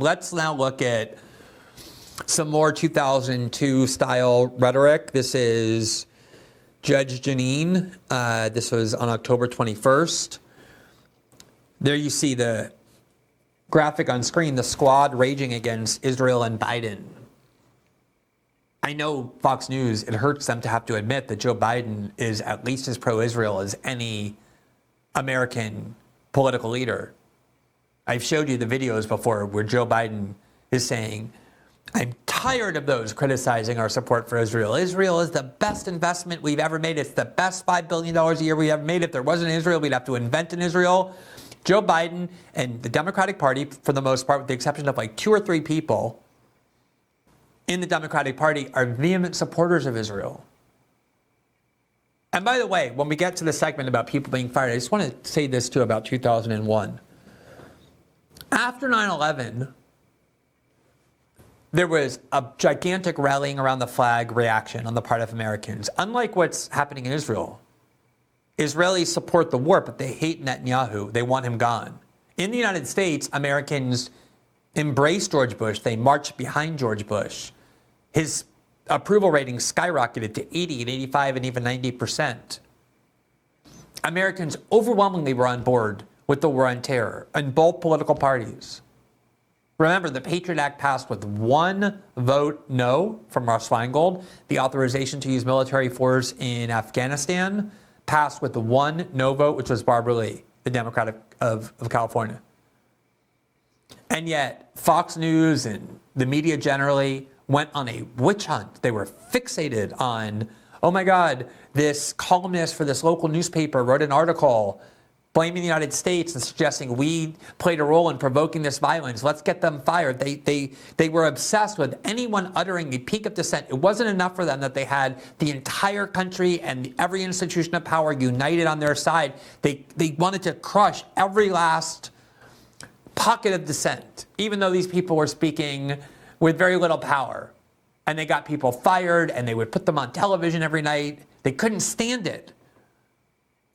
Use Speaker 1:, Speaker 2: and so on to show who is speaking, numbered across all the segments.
Speaker 1: let's now look at some more 2002 style rhetoric. This is Judge Janine. This was on October 21st. There you see the graphic on screen, the squad raging against Israel and Biden. I know Fox News, it hurts them to have to admit that Joe Biden is at least as pro-Israel as any American political leader. I've showed you the videos before where Joe Biden is saying, I'm tired of those criticizing our support for Israel. Israel is the best investment we've ever made. It's the best $5 billion a year we've ever made. If there wasn't Israel, we'd have to invent an Israel. Joe Biden and the Democratic Party, for the most part, with the exception of like 2 or 3 people in the Democratic Party, are vehement supporters of Israel. And by the way, when we get to the segment about people being fired, I just want to say this too about 2001. After 9/11, there was a gigantic rallying around the flag reaction on the part of Americans. Unlike what's happening in Israel, Israelis support the war, but they hate Netanyahu. They want him gone. In the United States, Americans embrace George Bush. They march behind George Bush. His approval rating skyrocketed to 80 and 85 and even 90%. Americans overwhelmingly were on board with the war on terror in both political parties. Remember, the Patriot Act passed with 1 vote no from Russ Feingold. The authorization to use military force in Afghanistan passed with the 1 no vote, which was Barbara Lee, the Democrat of California. And yet, Fox News and the media generally went on a witch hunt. They were fixated on, oh my God, this columnist for this local newspaper wrote an article blaming the United States and suggesting we played a role in provoking this violence. Let's get them fired. They were obsessed with anyone uttering a peak of dissent. It wasn't enough for them that they had the entire country and every institution of power united on their side. They wanted to crush every last pocket of dissent, even though these people were speaking with very little power. And they got people fired, and they would put them on television every night. They couldn't stand it.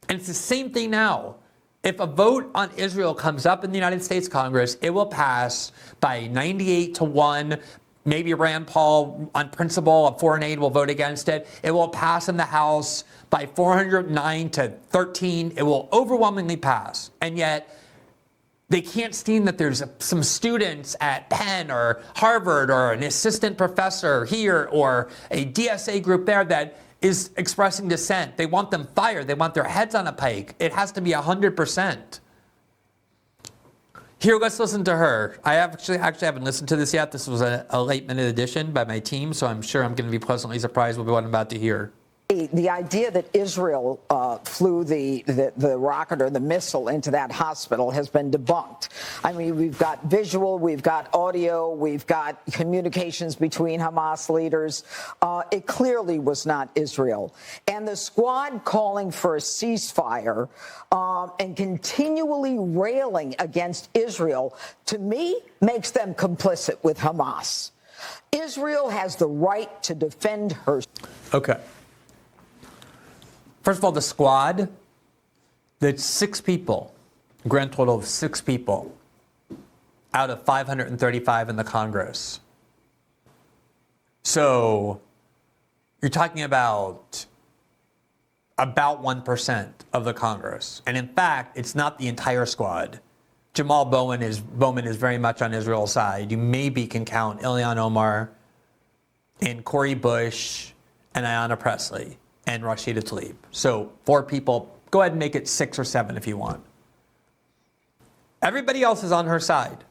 Speaker 1: And it's the same thing now. If a vote on Israel comes up in the United States Congress, it will pass by 98-1. Maybe Rand Paul, on principle of foreign aid, will vote against it. It will pass in the House by 409-13. It will overwhelmingly pass. And yet, they can't stand that there's some students at Penn or Harvard or an assistant professor here or a DSA group there that is expressing dissent. They want them fired. They want their heads on a pike. It has to be 100%. Here, let's listen to her. I actually haven't listened to this yet. This was a late-minute edition by my team, so I'm sure I'm going to be pleasantly surprised with what I'm about to hear.
Speaker 2: The idea that Israel flew the rocket or the missile into that hospital has been debunked. I mean, we've got visual, we've got audio, we've got communications between Hamas leaders. It clearly was not Israel. And the squad calling for a ceasefire and continually railing against Israel, to me, makes them complicit with Hamas. Israel has the right to defend herself.
Speaker 1: Okay. First of all, the squad, that's 6 people, a grand total of 6 people out of 535 in the Congress. So you're talking about 1% of the Congress. And in fact, it's not the entire squad. Jamal Bowman is very much on Israel's side. You maybe can count Ilhan Omar and Cori Bush and Ayanna Pressley and Rashida Tlaib. So 4 people. Go ahead and make it 6 or 7 if you want. Everybody else is on her side.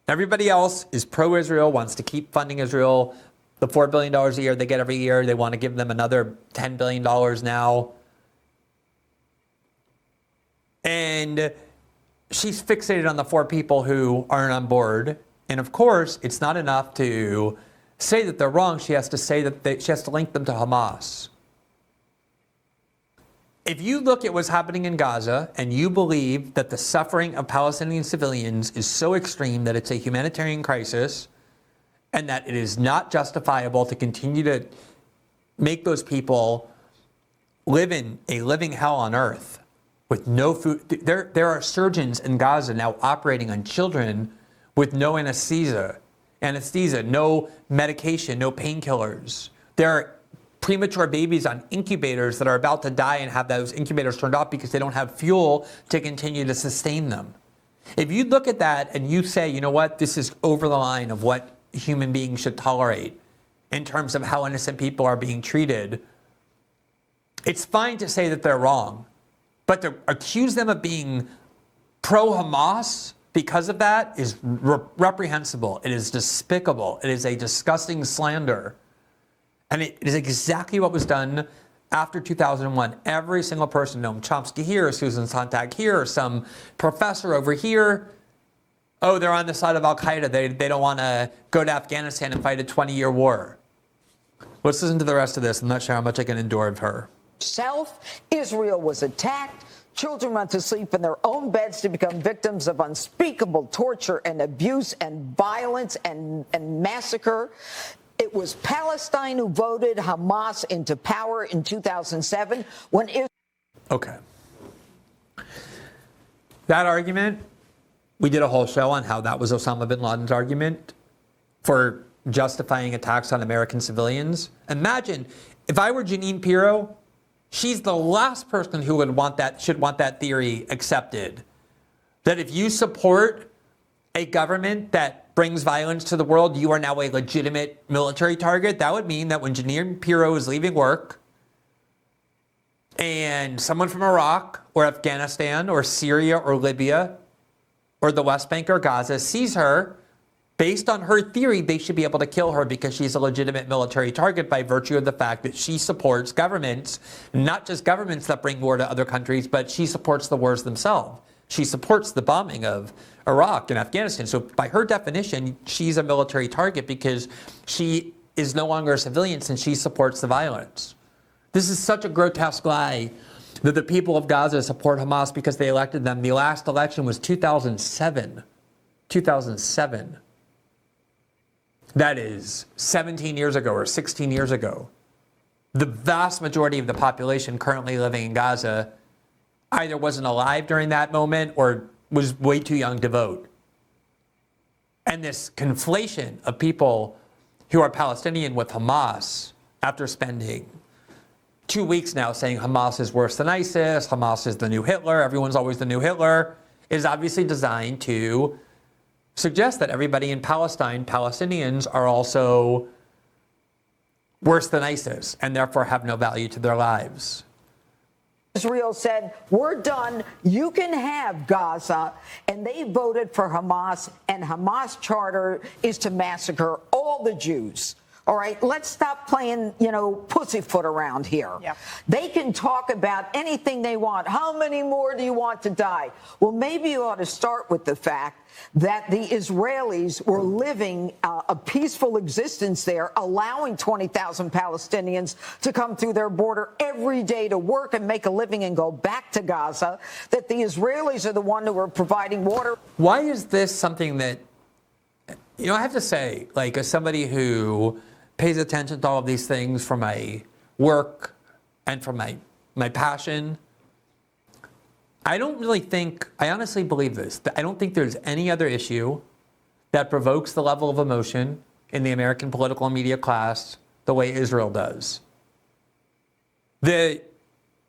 Speaker 1: Everybody else is pro-Israel, wants to keep funding Israel. The $4 billion a year they get every year, they want to give them another $10 billion now. And she's fixated on the 4 people who aren't on board. And of course, it's not enough to say that they're wrong. She has to say that she has to link them to Hamas. If you look at what's happening in Gaza and you believe that the suffering of Palestinian civilians is so extreme that it's a humanitarian crisis and that it is not justifiable to continue to make those people live in a living hell on earth with no food. There are surgeons in Gaza now operating on children with no anesthesia, no medication, no painkillers. There are premature babies on incubators that are about to die and have those incubators turned off because they don't have fuel to continue to sustain them. If you look at that and you say, you know what, this is over the line of what human beings should tolerate in terms of how innocent people are being treated, it's fine to say that they're wrong. But to accuse them of being pro-Hamas because of that is reprehensible. It is despicable. It is a disgusting slander. And it is exactly what was done after 2001. Every single person, Noam Chomsky here, Susan Sontag here, some professor over here, oh, they're on the side of Al-Qaeda. They don't want to go to Afghanistan and fight a 20-year war. Let's listen to the rest of this. I'm not sure how much I can endure of her.
Speaker 2: Israel was attacked. Children went to sleep in their own beds to become victims of unspeakable torture and abuse and violence and massacre. It was Palestine who voted Hamas into power in 2007 when Israel...
Speaker 1: Okay. That argument, we did a whole show on how that was Osama bin Laden's argument for justifying attacks on American civilians. Imagine if I were Jeanine Pirro, she's the last person who should want that theory accepted. That if you support a government that brings violence to the world, you are now a legitimate military target. That would mean that when Jeanine Pirro is leaving work and someone from Iraq or Afghanistan or Syria or Libya or the West Bank or Gaza sees her, based on her theory, they should be able to kill her because she's a legitimate military target by virtue of the fact that she supports governments, not just governments that bring war to other countries, but she supports the wars themselves. She supports the bombing of Iraq and Afghanistan. So by her definition, she's a military target because she is no longer a civilian since she supports the violence. This is such a grotesque lie that the people of Gaza support Hamas because they elected them. The last election was 2007. 2007. That is 17 years ago or 16 years ago. The vast majority of the population currently living in Gaza either wasn't alive during that moment or was way too young to vote. And this conflation of people who are Palestinian with Hamas after spending 2 weeks now saying Hamas is worse than ISIS, Hamas is the new Hitler, everyone's always the new Hitler, is obviously designed to suggest that everybody in Palestine, Palestinians, are also worse than ISIS and therefore have no value to their lives.
Speaker 2: Israel said, we're done, you can have Gaza, and they voted for Hamas, and Hamas charter is to massacre all the Jews. All right, let's stop playing, pussyfoot around here. Yep. They can talk about anything they want. How many more do you want to die? Well, maybe you ought to start with the fact that the Israelis were living a peaceful existence there, allowing 20,000 Palestinians to come through their border every day to work and make a living and go back to Gaza, that the Israelis are the one who are providing water.
Speaker 1: Why is this something that, I have to say, like, as somebody who pays attention to all of these things from my work and from my passion, I honestly believe this, that I don't think there's any other issue that provokes the level of emotion in the American political and media class the way Israel does. The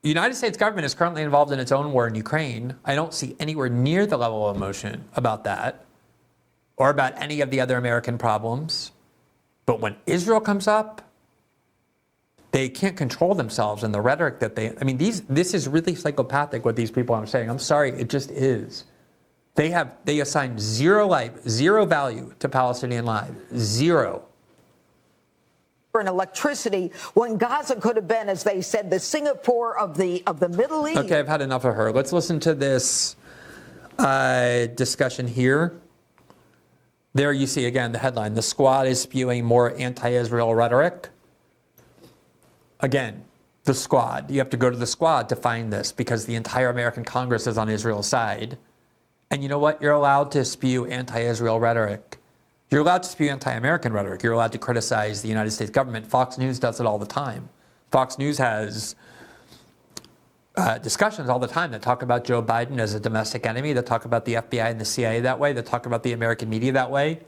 Speaker 1: United States government is currently involved in its own war in Ukraine. I don't see anywhere near the level of emotion about that or about any of the other American problems. But when Israel comes up, they can't control themselves in the rhetoric that this is really psychopathic what these people are saying. I'm sorry, it just is. They assign zero value to Palestinian lives. Zero.
Speaker 2: And electricity when Gaza could have been, as they said, the Singapore of the Middle East.
Speaker 1: Okay, I've had enough of her. Let's listen to this discussion here. There you see again the headline: the Squad is spewing more anti-Israel rhetoric. Again, the Squad. You have to go to the Squad to find this because the entire American Congress is on Israel's side. And you know what? You're allowed to spew anti-Israel rhetoric. You're allowed to spew anti-American rhetoric. You're allowed to criticize the United States government. Fox News does it all the time. Fox News has discussions all the time that talk about Joe Biden as a domestic enemy, that talk about the FBI and the CIA that way, that talk about the American media that way.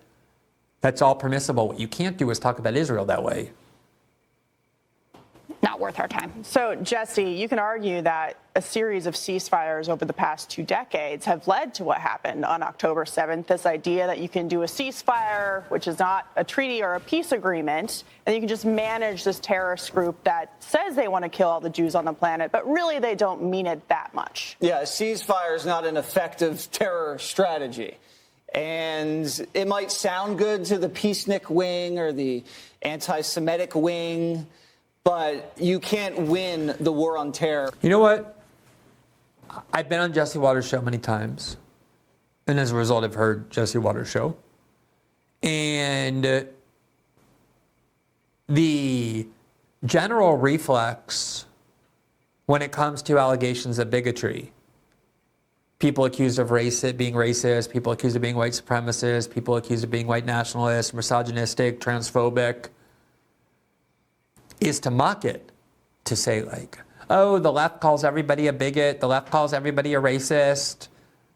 Speaker 1: That's all permissible. What you can't do is talk about Israel that way.
Speaker 3: Not worth our time. So, Jesse, you can argue that a series of ceasefires over the past 2 decades have led to what happened on October 7th, this idea that you can do a ceasefire, which is not a treaty or a peace agreement, and you can just manage this terrorist group that says they want to kill all the Jews on the planet, but really they don't mean it that much.
Speaker 4: Yeah, a ceasefire is not an effective terror strategy. And it might sound good to the peacenik wing or the anti-Semitic wing, but you can't win the war on terror.
Speaker 1: You know what? I've been on Jesse Waters' show many times. And as a result, I've heard Jesse Waters' show. And the general reflex when it comes to allegations of bigotry, people accused of being racist, people accused of being white supremacists, people accused of being white nationalist, misogynistic, transphobic, is to mock it, to say like, oh, the left calls everybody a bigot, the left calls everybody a racist,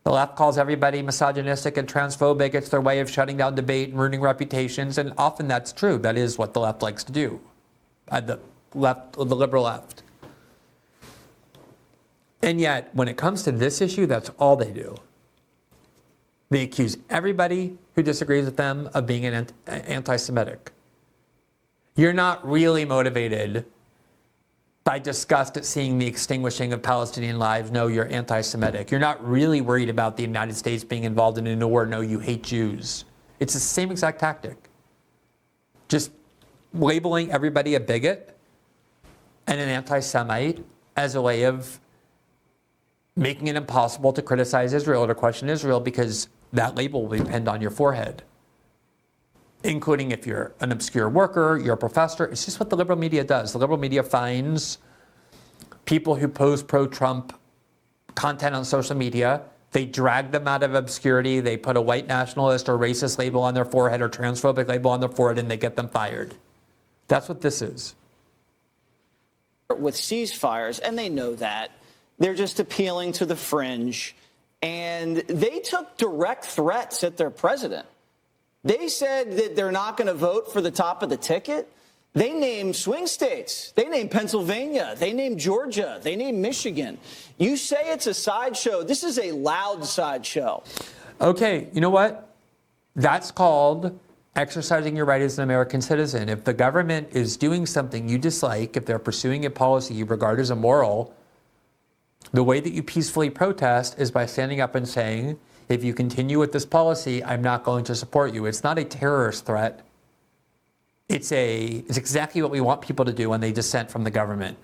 Speaker 1: the left calls everybody misogynistic and transphobic. It's their way of shutting down debate and ruining reputations, and often that's true. That is what the left likes to do, the liberal left. And yet, when it comes to this issue, that's all they do. They accuse everybody who disagrees with them of being anti-Semitic. You're not really motivated by disgust at seeing the extinguishing of Palestinian lives. No, you're anti-Semitic. You're not really worried about the United States being involved in a war. No, you hate Jews. It's the same exact tactic. Just labeling everybody a bigot and an anti-Semite as a way of making it impossible to criticize Israel or to question Israel, because that label will be pinned on your forehead, including if you're an obscure worker, you're a professor. It's just what the liberal media does. The liberal media finds people who post pro-Trump content on social media, they drag them out of obscurity, they put a white nationalist or racist label on their forehead or transphobic label on their forehead, and they get them fired. That's what this is.
Speaker 4: With ceasefires, and they know that, they're just appealing to the fringe, and they took direct threats at their president. They said that they're not going to vote for the top of the ticket. They named swing states. They named Pennsylvania. They named Georgia. They named Michigan. You say it's a sideshow. This is a loud sideshow.
Speaker 1: Okay, you know what? That's called exercising your right as an American citizen. If the government is doing something you dislike, if they're pursuing a policy you regard as immoral, the way that you peacefully protest is by standing up and saying, if you continue with this policy, I'm not going to support you. It's not a terrorist threat. It's exactly what we want people to do when they dissent from the government.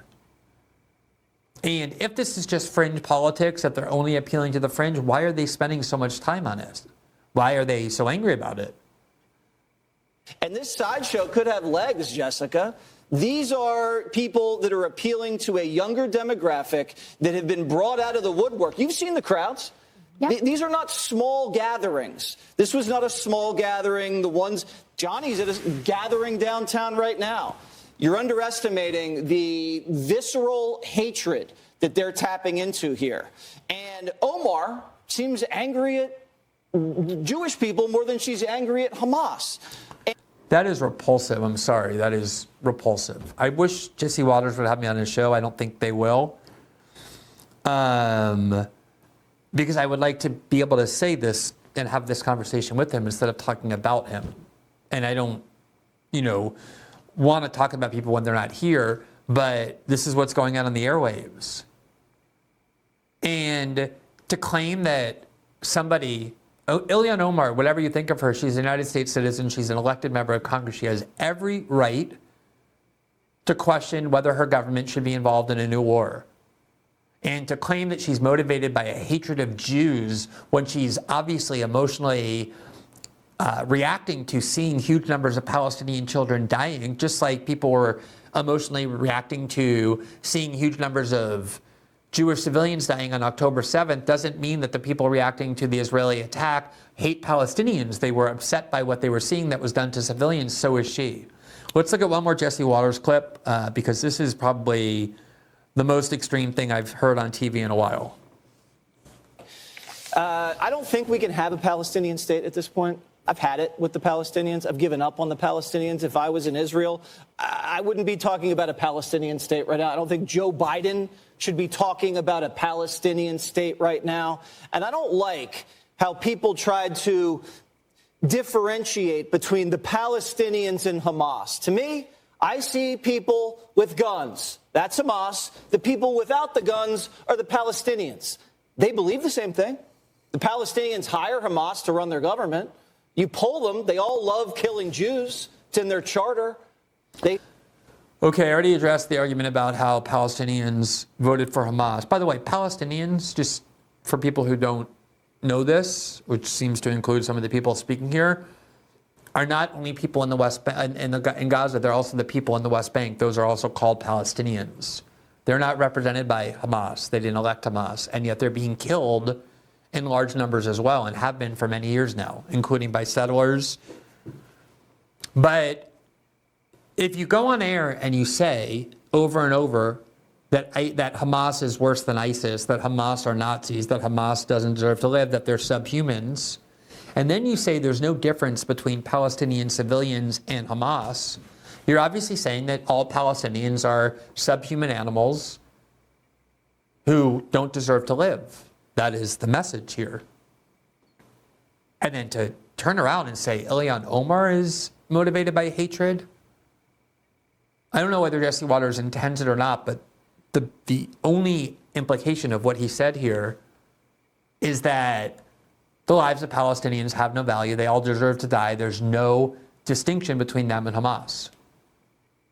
Speaker 1: And if this is just fringe politics, if they're only appealing to the fringe, why are they spending so much time on it? Why are they so angry about it?
Speaker 4: And this sideshow could have legs, Jessica. These are people that are appealing to a younger demographic that have been brought out of the woodwork. You've seen the crowds. Yep. These are not small gatherings. This was not a small gathering. The ones, Johnny's at a gathering downtown right now. You're underestimating the visceral hatred that they're tapping into here. And Omar seems angry at Jewish people more than she's angry at Hamas.
Speaker 1: That is repulsive. I'm sorry. That is repulsive. I wish Jesse Waters would have me on his show. I don't think they will. Because I would like to be able to say this and have this conversation with him instead of talking about him. And I don't, want to talk about people when they're not here, but this is what's going on the airwaves. And to claim that somebody, Ilhan Omar, whatever you think of her, she's a United States citizen, she's an elected member of Congress, she has every right to question whether her government should be involved in a new war. And to claim that she's motivated by a hatred of Jews when she's obviously emotionally reacting to seeing huge numbers of Palestinian children dying, just like people were emotionally reacting to seeing huge numbers of Jewish civilians dying on October 7th, doesn't mean that the people reacting to the Israeli attack hate Palestinians. They were upset by what they were seeing that was done to civilians. So is she. Let's look at one more Jesse Waters clip, because this is probably the most extreme thing I've heard on TV in a while.
Speaker 4: I don't think we can have a Palestinian state at this point. I've had it with the Palestinians. I've given up on the Palestinians. If I was in Israel, I wouldn't be talking about a Palestinian state right now. I don't think Joe Biden should be talking about a Palestinian state right now. And I don't like how people tried to differentiate between the Palestinians and Hamas. To me, I see people with guns. That's Hamas. The people without the guns are the Palestinians. They believe the same thing. The Palestinians hire Hamas to run their government. You poll them, they all love killing Jews. It's in their charter.
Speaker 1: Okay, I already addressed the argument about how Palestinians voted for Hamas. By the way, Palestinians, just for people who don't know this, which seems to include some of the people speaking here, are not only people in the West in Gaza, they're also the people in the West Bank. Those are also called Palestinians. They're not represented by Hamas. They didn't elect Hamas, and yet they're being killed in large numbers as well, and have been for many years now, including by settlers. But if you go on air and you say over and over that Hamas is worse than ISIS, that Hamas are Nazis, that Hamas doesn't deserve to live, that they're subhumans, and then you say there's no difference between Palestinian civilians and Hamas, you're obviously saying that all Palestinians are subhuman animals who don't deserve to live. That is the message here. And then to turn around and say Ilhan Omar is motivated by hatred. I don't know whether Jesse Waters intends it or not, but the only implication of what he said here is that the lives of Palestinians have no value. They all deserve to die. There's no distinction between them and Hamas.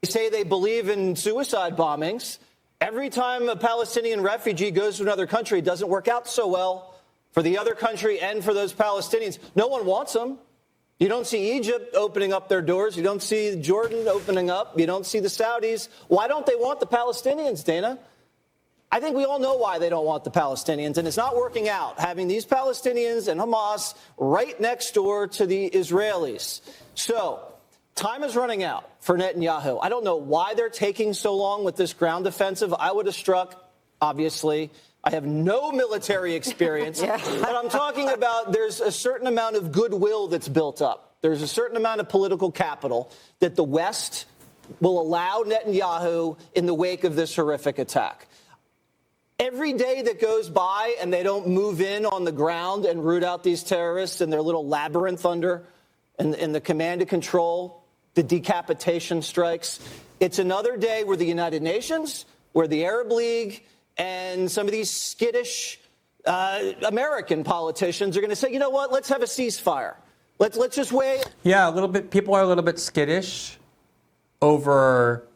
Speaker 4: They say they believe in suicide bombings. Every time a Palestinian refugee goes to another country, it doesn't work out so well for the other country and for those Palestinians. No one wants them. You don't see Egypt opening up their doors. You don't see Jordan opening up. You don't see the Saudis. Why don't they want the Palestinians, Dana? I think we all know why they don't want the Palestinians, and it's not working out, having these Palestinians and Hamas right next door to the Israelis. So time is running out for Netanyahu. I don't know why they're taking so long with this ground offensive. I would have struck, obviously. I have no military experience, but I'm talking about there's a certain amount of goodwill that's built up. There's a certain amount of political capital that the West will allow Netanyahu in the wake of this horrific attack. Every day that goes by and they don't move in on the ground and root out these terrorists in their little labyrinth under in the command and control, the decapitation strikes, it's another day where the United Nations, where the Arab League, and some of these skittish American politicians are going to say, you know what, let's have a ceasefire. Let's just wait.
Speaker 1: Yeah, a little bit. People are a little bit skittish over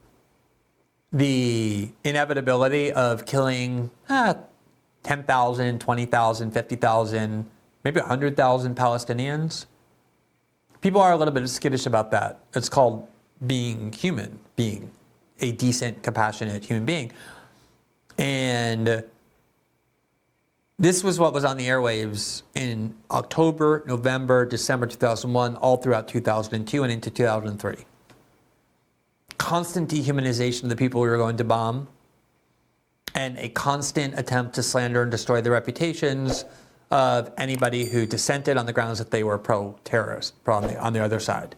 Speaker 1: the inevitability of killing 10,000, 20,000, 50,000, maybe 100,000 Palestinians. People are a little bit skittish about that. It's called being human, being a decent, compassionate human being. And this was what was on the airwaves in October, November, December 2001, all throughout 2002 and into 2003. Constant dehumanization of the people we were going to bomb, and a constant attempt to slander and destroy the reputations of anybody who dissented on the grounds that they were pro-terrorist, on the other side.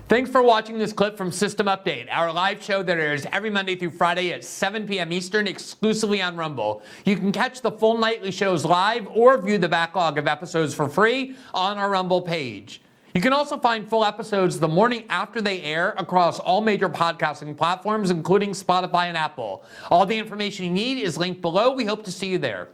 Speaker 1: Thanks for watching this clip from System Update, our live show that airs every Monday through Friday at 7 p.m. Eastern, exclusively on Rumble. You can catch the full nightly shows live or view the backlog of episodes for free on our Rumble page. You can also find full episodes the morning after they air across all major podcasting platforms, including Spotify and Apple. All the information you need is linked below. We hope to see you there.